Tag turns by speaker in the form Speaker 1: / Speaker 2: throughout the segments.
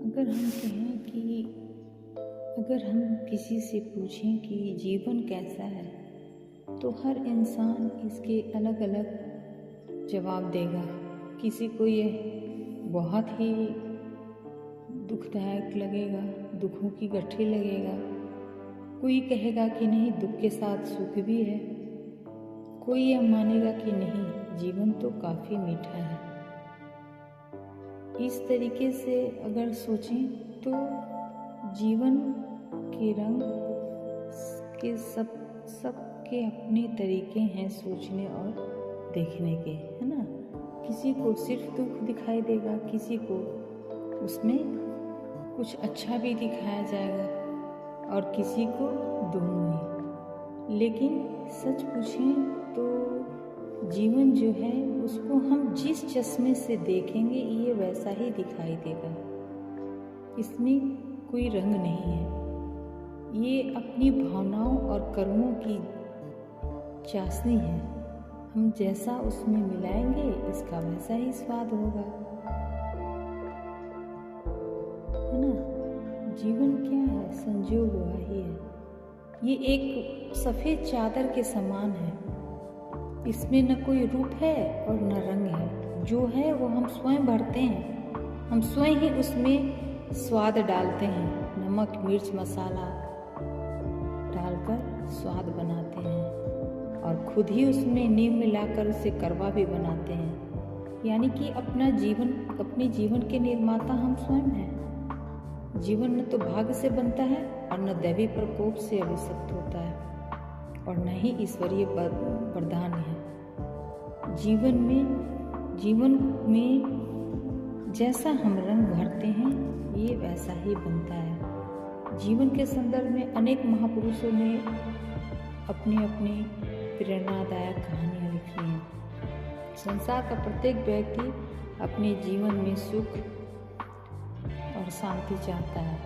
Speaker 1: अगर हम कहें कि अगर हम किसी से पूछें कि जीवन कैसा है, तो हर इंसान इसके अलग अलग जवाब देगा। किसी को ये बहुत ही दुखदायक लगेगा, दुखों की गठरी लगेगा। कोई कहेगा कि नहीं, दुख के साथ सुख भी है। कोई यह मानेगा कि नहीं, जीवन तो काफ़ी मीठा है। इस तरीके से अगर सोचें तो जीवन के रंग के सब के अपने तरीके हैं सोचने और देखने के, है ना। किसी को सिर्फ दुख दिखाई देगा, किसी को उसमें कुछ अच्छा भी दिखाया जाएगा और किसी को दोनों ही। लेकिन सच पूछें तो जीवन जो है उसको हम जिस चश्मे से देखेंगे ये वैसा ही दिखाई देगा। इसमें कोई रंग नहीं है। ये अपनी भावनाओं और कर्मों की चाशनी है। हम जैसा उसमें मिलाएंगे इसका वैसा ही स्वाद होगा, है ना। जीवन क्या है? संजोग हुआ ही है। ये एक सफ़ेद चादर के समान है। इसमें न कोई रूप है और न रंग है। जो है वो हम स्वयं भरते हैं। हम स्वयं ही उसमें स्वाद डालते हैं। नमक मिर्च मसाला डालकर स्वाद बनाते हैं और खुद ही उसमें नींव मिलाकर उसे करवा भी बनाते हैं। यानी कि अपने जीवन के निर्माता हम स्वयं हैं। जीवन न तो भाग्य से बनता है और न दैवी प्रकोप से अभिषिक्त होता है और न ही ईश्वरीय वरदान है। जीवन में जैसा हम रंग भरते हैं ये वैसा ही बनता है। जीवन के संदर्भ में अनेक महापुरुषों ने अपनी अपनी प्रेरणादायक कहानियाँ लिखी हैं। संसार का प्रत्येक व्यक्ति अपने जीवन में सुख और शांति चाहता है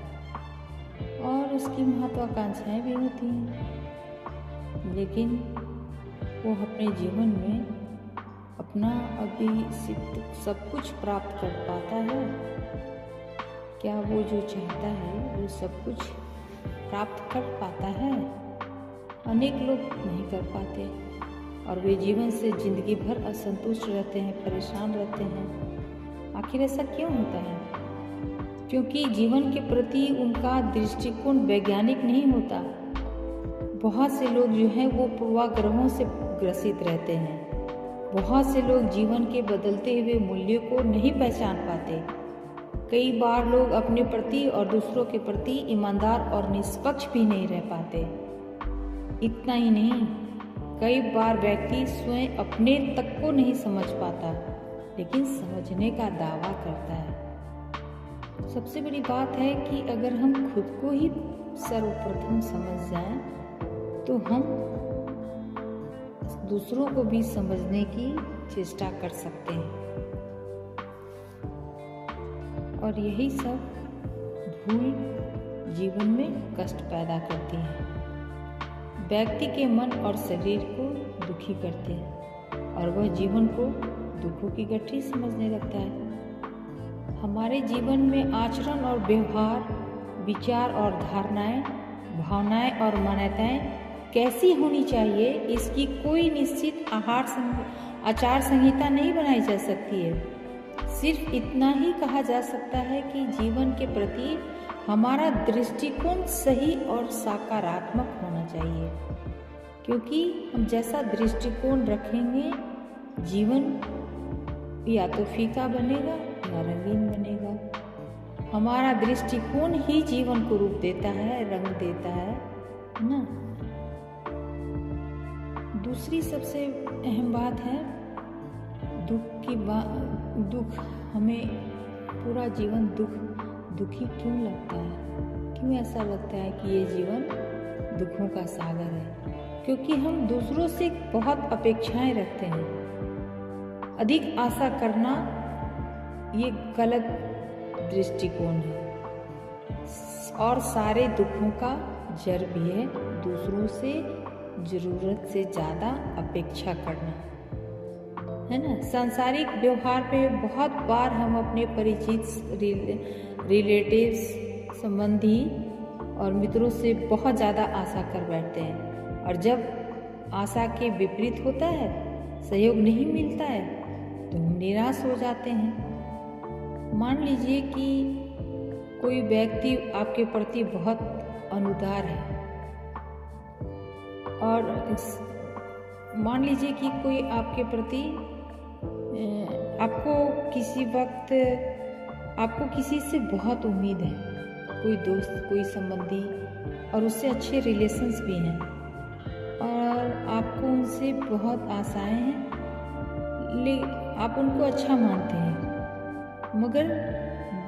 Speaker 1: और उसकी महत्वाकांक्षाएं भी होती हैं, लेकिन वो अपने जीवन में अपना अभी सब कुछ प्राप्त कर पाता है क्या? वो जो चाहता है वो सब कुछ प्राप्त कर पाता है? अनेक लोग नहीं कर पाते और वे जीवन से जिंदगी भर असंतुष्ट रहते हैं, परेशान रहते हैं। आखिर ऐसा क्यों होता है? क्योंकि जीवन के प्रति उनका दृष्टिकोण वैज्ञानिक नहीं होता। बहुत से लोग जो हैं वो पूर्वाग्रहों से ग्रसित रहते हैं। बहुत से लोग जीवन के बदलते हुए मूल्यों को नहीं पहचान पाते। कई बार लोग अपने प्रति और दूसरों के प्रति ईमानदार और निष्पक्ष भी नहीं रह पाते। इतना ही नहीं, कई बार व्यक्ति स्वयं अपने तक को नहीं समझ पाता, लेकिन समझने का दावा करता है। सबसे बड़ी बात है कि अगर हम खुद को ही सर्वप्रथम समझ जाएं, तो हम दूसरों को भी समझने की चेष्टा कर सकते हैं। और यही सब भूल जीवन में कष्ट पैदा करती है, व्यक्ति के मन और शरीर को दुखी करते हैं और वह जीवन को दुखों की गठरी समझने लगता है। हमारे जीवन में आचरण और व्यवहार, विचार और धारणाएं, भावनाएं और मान्यताएं कैसी होनी चाहिए, इसकी कोई निश्चित आचार संहिता नहीं बनाई जा सकती है। सिर्फ इतना ही कहा जा सकता है कि जीवन के प्रति हमारा दृष्टिकोण सही और सकारात्मक होना चाहिए, क्योंकि हम जैसा दृष्टिकोण रखेंगे जीवन या तो फीका बनेगा या रंगीन बनेगा। हमारा दृष्टिकोण ही जीवन को रूप देता है, रंग देता है ना। दूसरी सबसे अहम बात है दुख। हमें पूरा जीवन दुखी क्यों लगता है? क्यों ऐसा लगता है कि ये जीवन दुखों का सागर है? क्योंकि हम दूसरों से बहुत अपेक्षाएं रखते हैं। अधिक आशा करना ये गलत दृष्टिकोण है और सारे दुखों का जड़ भी है दूसरों से जरूरत से ज़्यादा अपेक्षा करना। है ना। सांसारिक व्यवहार पे बहुत बार हम अपने परिचित, रिलेटिव्स, संबंधी और मित्रों से बहुत ज़्यादा आशा कर बैठते हैं, और जब आशा के विपरीत होता है, सहयोग नहीं मिलता है, तो हम निराश हो जाते हैं। मान लीजिए कि कोई व्यक्ति आपके प्रति बहुत अनुदार है, और मान लीजिए कि कोई आपके प्रति आपको किसी वक्त आपको किसी से बहुत उम्मीद है, कोई दोस्त, कोई संबंधी, और उससे अच्छे रिलेशंस भी हैं, और आपको उनसे बहुत आशाएं हैं, आप उनको अच्छा मानते हैं। मगर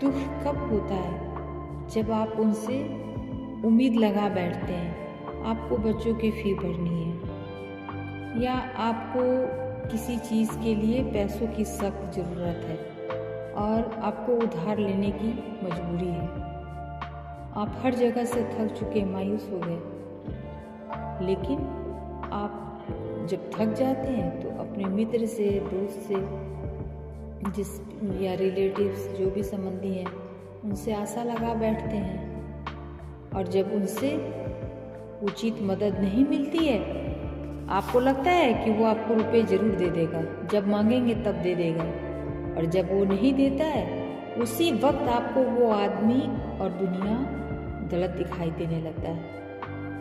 Speaker 1: दुख कब होता है? जब आप उनसे उम्मीद लगा बैठते हैं, आपको बच्चों की फी भरनी है, या आपको किसी चीज़ के लिए पैसों की सख्त ज़रूरत है, और आपको उधार लेने की मजबूरी है। आप हर जगह से थक चुके, मायूस हो गए, लेकिन आप जब थक जाते हैं तो अपने मित्र से, दोस्त से, या रिलेटिव्स, जो भी संबंधी हैं, उनसे आशा लगा बैठते हैं, और जब उनसे उचित मदद नहीं मिलती है, आपको लगता है कि वो आपको रुपए जरूर दे देगा, जब मांगेंगे तब दे देगा, और जब वो नहीं देता है, उसी वक्त आपको वो आदमी और दुनिया गलत दिखाई देने लगता है।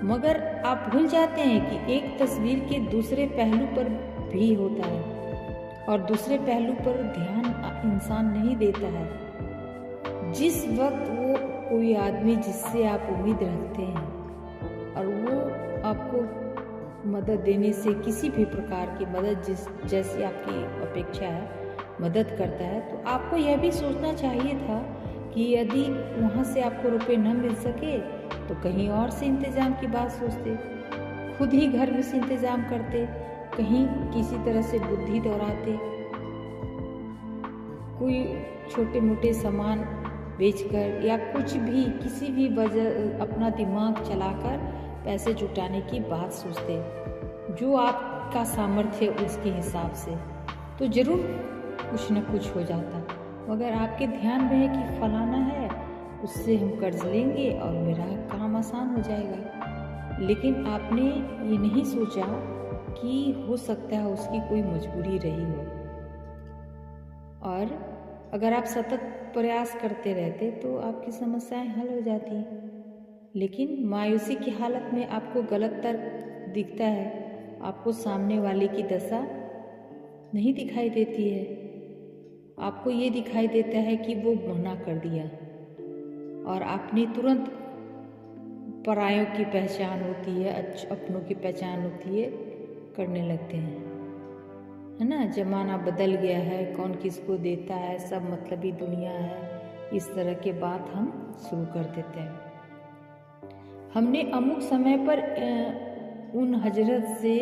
Speaker 1: मगर आप भूल जाते हैं कि एक तस्वीर के दूसरे पहलू पर भी होता है, और दूसरे पहलू पर ध्यान इंसान नहीं देता है। जिस वक्त वो कोई आदमी जिससे आप उम्मीद रखते हैं, और वो आपको मदद देने से, किसी भी प्रकार की मदद जैसी आपकी अपेक्षा है, मदद करता है, तो आपको यह भी सोचना चाहिए था कि यदि वहाँ से आपको रुपए न मिल सके तो कहीं और से इंतज़ाम की बात सोचते, खुद ही घर में से इंतज़ाम करते, कहीं किसी तरह से बुद्धि दौड़ाते, कोई छोटे मोटे सामान बेचकर या कुछ भी, किसी भी वजह अपना दिमाग चलाकर पैसे जुटाने की बात सोचते, जो आपका सामर्थ्य उसके हिसाब से, तो ज़रूर कुछ न कुछ हो जाता। मगर आपके ध्यान में है कि फलाना है, उससे हम कर्ज लेंगे और मेरा काम आसान हो जाएगा, लेकिन आपने ये नहीं सोचा कि हो सकता है उसकी कोई मजबूरी रही हो, और अगर आप सतत प्रयास करते रहते तो आपकी समस्याएं हल हो जाती। लेकिन मायूसी की हालत में आपको गलत तर्क दिखता है, आपको सामने वाले की दशा नहीं दिखाई देती है, आपको ये दिखाई देता है कि वो मना कर दिया, और आपने तुरंत परायों की पहचान होती है, अपनों की पहचान होती है, करने लगते हैं, है ना। जमाना बदल गया है, कौन किसको देता है, सब मतलबी दुनिया है, इस तरह के बात हम शुरू कर देते हैं। हमने अमुक समय पर उन हजरत से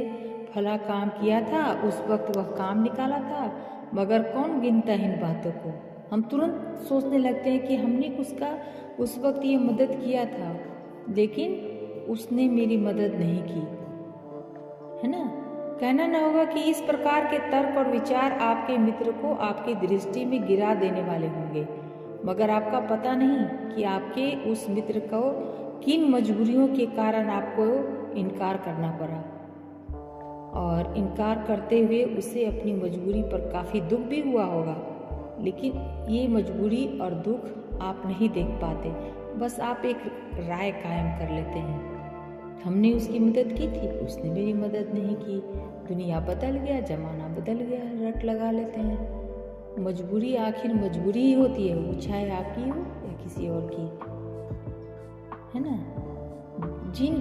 Speaker 1: फला काम किया था, उस वक्त वह काम निकाला था, मगर कौन गिनता है इन बातों को। हम तुरंत सोचने लगते हैं कि हमने उसका उस वक्त ये मदद किया था, लेकिन उसने मेरी मदद नहीं की, है ना। कहना न होगा कि इस प्रकार के तर्क और विचार आपके मित्र को आपकी दृष्टि में गिरा देने वाले होंगे, मगर आपका पता नहीं कि आपके उस मित्र को किन मजबूरियों के कारण आपको इनकार करना पड़ा, और इनकार करते हुए उसे अपनी मजबूरी पर काफ़ी दुख भी हुआ होगा, लेकिन ये मजबूरी और दुख आप नहीं देख पाते, बस आप एक राय कायम कर लेते हैं, हमने उसकी मदद की थी, उसने मेरी मदद नहीं की, दुनिया बदल गया, जमाना बदल गया, रट लगा लेते हैं। मजबूरी आखिर मजबूरी ही होती है, वो चाहे आपकी हो या किसी और की, है ना। जिन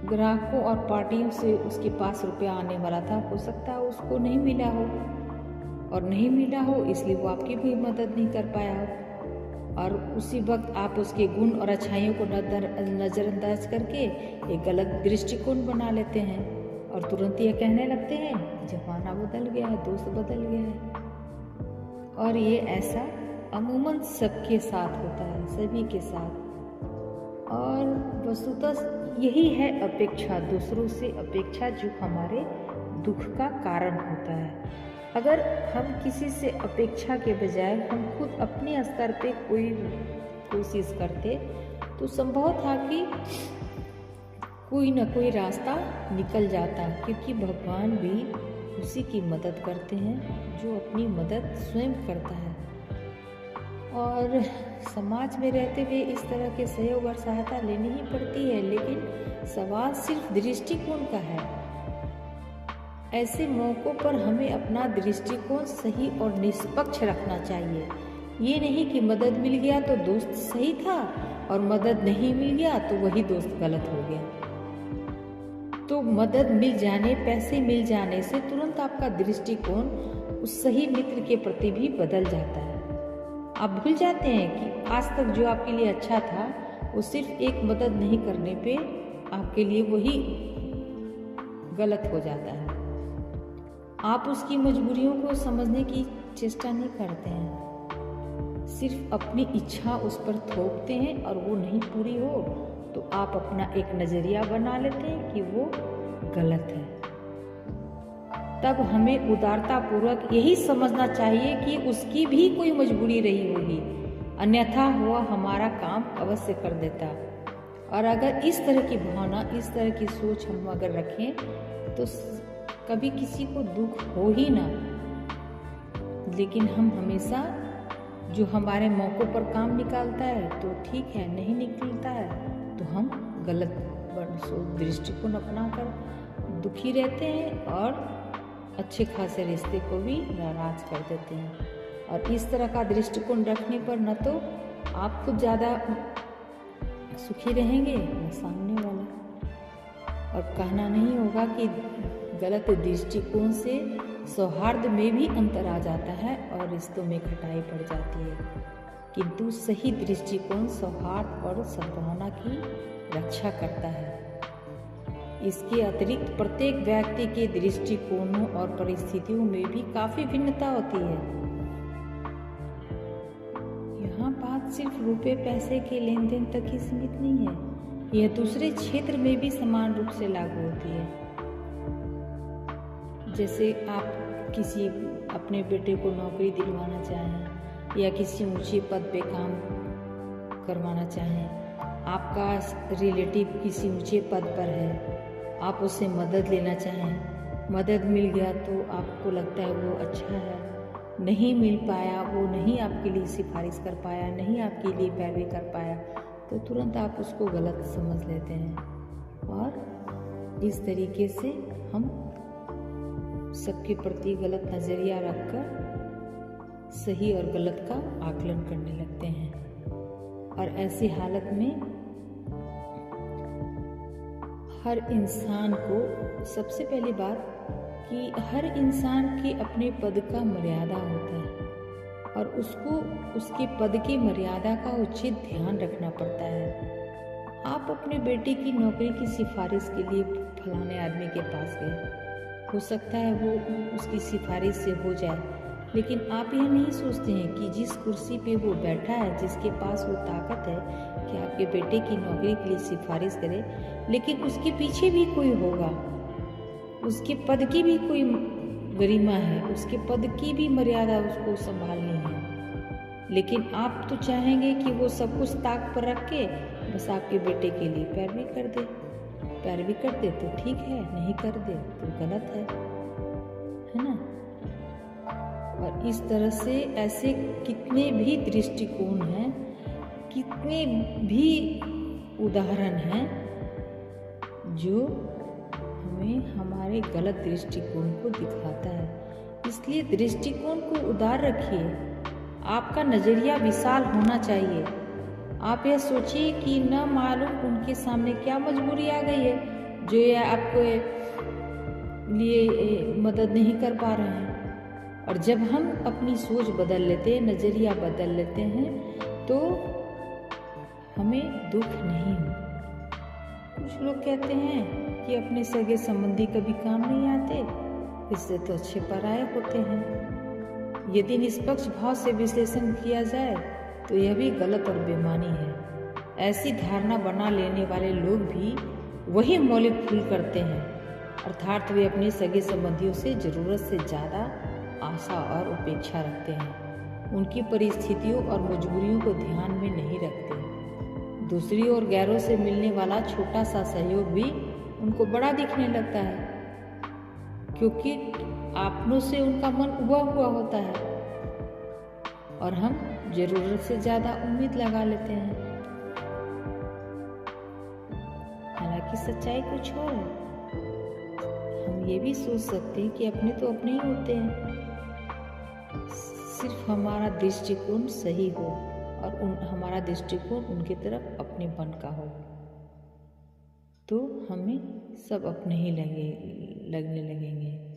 Speaker 1: ग्राहकों और पार्टियों से उसके पास रुपया आने वाला था, हो सकता है उसको नहीं मिला हो, और नहीं मिला हो इसलिए वो आपकी भी मदद नहीं कर पाया हो, और उसी वक्त आप उसके गुण और अच्छाइयों को नज़रअंदाज करके एक गलत दृष्टिकोण बना लेते हैं, और तुरंत ये कहने लगते हैं जमाना बदल गया है, दोस्त बदल गया है। और ये ऐसा अमूमन सबके साथ होता है, सभी के साथ, और वस्तुतः यही है अपेक्षा, दूसरों से अपेक्षा, जो हमारे दुख का कारण होता है। अगर हम किसी से अपेक्षा के बजाय हम खुद अपने स्तर पे कोई कोशिश करते तो संभव था कि कोई न कोई रास्ता निकल जाता, क्योंकि भगवान भी उसी की मदद करते हैं जो अपनी मदद स्वयं करता है। और समाज में रहते हुए इस तरह के सहयोग और सहायता लेनी ही पड़ती है, लेकिन सवाल सिर्फ दृष्टिकोण का है। ऐसे मौक़ों पर हमें अपना दृष्टिकोण सही और निष्पक्ष रखना चाहिए। ये नहीं कि मदद मिल गया तो दोस्त सही था और मदद नहीं मिल गया तो वही दोस्त गलत हो गया। तो मदद मिल जाने, पैसे मिल जाने से तुरंत आपका दृष्टिकोण उस सही मित्र के प्रति भी बदल जाता है। आप भूल जाते हैं कि आज तक जो आपके लिए अच्छा था वो सिर्फ एक मदद नहीं करने पे आपके लिए वही गलत हो जाता है। आप उसकी मजबूरियों को समझने की चेष्टा नहीं करते हैं, सिर्फ अपनी इच्छा उस पर थोपते हैं और वो नहीं पूरी हो तो आप अपना एक नज़रिया बना लेते हैं कि वो गलत है। तब हमें उदारतापूर्वक यही समझना चाहिए कि उसकी भी कोई मजबूरी रही होगी, अन्यथा वह हमारा काम अवश्य कर देता। और अगर इस तरह की भावना, इस तरह की सोच हम अगर रखें तो कभी किसी को दुख हो ही ना। लेकिन हम हमेशा जो हमारे मौक़ों पर काम निकालता है तो ठीक है, नहीं निकलता है तो हम गलत दृष्टिकोण अपनाकर दुखी रहते हैं और अच्छे खासे रिश्ते को भी नाराज कर देते हैं। और इस तरह का दृष्टिकोण रखने पर न तो आप खुद ज़्यादा सुखी रहेंगे न सामने वाला। और कहना नहीं होगा कि गलत दृष्टिकोण से सौहार्द में भी अंतर आ जाता है और रिश्तों में खटाई पड़ जाती है, किंतु सही दृष्टिकोण सौहार्द और सद्भावना की रक्षा करता है। इसके अतिरिक्त प्रत्येक व्यक्ति के दृष्टिकोणों और परिस्थितियों में भी काफी भिन्नता होती है। यहाँ बात सिर्फ रुपए पैसे के लेन देन तक ही सीमित नहीं है, यह दूसरे क्षेत्र में भी समान रूप से लागू होती है। जैसे आप किसी अपने बेटे को नौकरी दिलवाना चाहें या किसी ऊंचे पद पे काम करवाना चाहें, आपका रिलेटिव किसी ऊंचे पद पर है, आप उससे मदद लेना चाहें, मदद मिल गया तो आपको लगता है वो अच्छा है, नहीं मिल पाया, वो नहीं आपके लिए सिफारिश कर पाया, नहीं आपके लिए पैरवी कर पाया, तो तुरंत आप उसको गलत समझ लेते हैं। और इस तरीके से हम सबके प्रति गलत नज़रिया रखकर सही और गलत का आकलन करने लगते हैं। और ऐसी हालत में हर इंसान को, सबसे पहली बात कि हर इंसान के अपने पद का मर्यादा होता है और उसको उसके पद की मर्यादा का उचित ध्यान रखना पड़ता है। आप अपने बेटे की नौकरी की सिफारिश के लिए फलाने आदमी के पास गए, हो सकता है वो उसकी सिफारिश से हो जाए, लेकिन आप यह नहीं सोचते हैं कि जिस कुर्सी पे वो बैठा है, जिसके पास वो ताकत है कि आपके बेटे की नौकरी के लिए सिफारिश करे, लेकिन उसके पीछे भी कोई होगा, उसके पद की भी कोई गरिमा है, उसके पद की भी मर्यादा उसको संभालनी है। लेकिन आप तो चाहेंगे कि वो सब कुछ ताक पर रख के बस आपके बेटे के लिए पैरवी कर दे। पैरवी कर दे तो ठीक है, नहीं कर दे तो गलत है ना। और इस तरह से ऐसे कितने भी दृष्टिकोण हैं, कितने भी उदाहरण हैं जो हमें हमारे गलत दृष्टिकोण को दिखाता है। इसलिए दृष्टिकोण को उदार रखिए, आपका नज़रिया विशाल होना चाहिए। आप यह सोचिए कि न मालूम उनके सामने क्या मजबूरी आ गई है जो ये आपको लिए मदद नहीं कर पा रहे हैं। और जब हम अपनी सोच बदल लेते हैं, नज़रिया बदल लेते हैं, तो हमें दुख नहीं होता। कुछ लोग कहते हैं कि अपने सगे संबंधी कभी काम नहीं आते, इससे तो अच्छे पराये होते हैं। यदि निष्पक्ष भाव से विश्लेषण किया जाए तो यह भी गलत और बेईमानी है। ऐसी धारणा बना लेने वाले लोग भी वही मौलिक भूल करते हैं, अर्थात वे अपने सगे संबंधियों से ज़रूरत से ज़्यादा आशा और उपेक्षा रखते हैं, उनकी परिस्थितियों और मजबूरियों को ध्यान में नहीं रखते। दूसरी ओर गैरों से मिलने वाला छोटा सा सहयोग भी उनको बड़ा दिखने लगता है, क्योंकि अपनों से उनका मन उबा हुआ होता है और हम जरूरत से ज़्यादा उम्मीद लगा लेते हैं। हालांकि सच्चाई कुछ और है। हम ये भी सोच सकते हैं कि अपने तो अपने ही होते हैं, सिर्फ हमारा दृष्टिकोण सही हो और हमारा दृष्टिकोण उनकी तरफ अपनेपन का हो, तो हमें सब अपने ही लगने लगेंगे।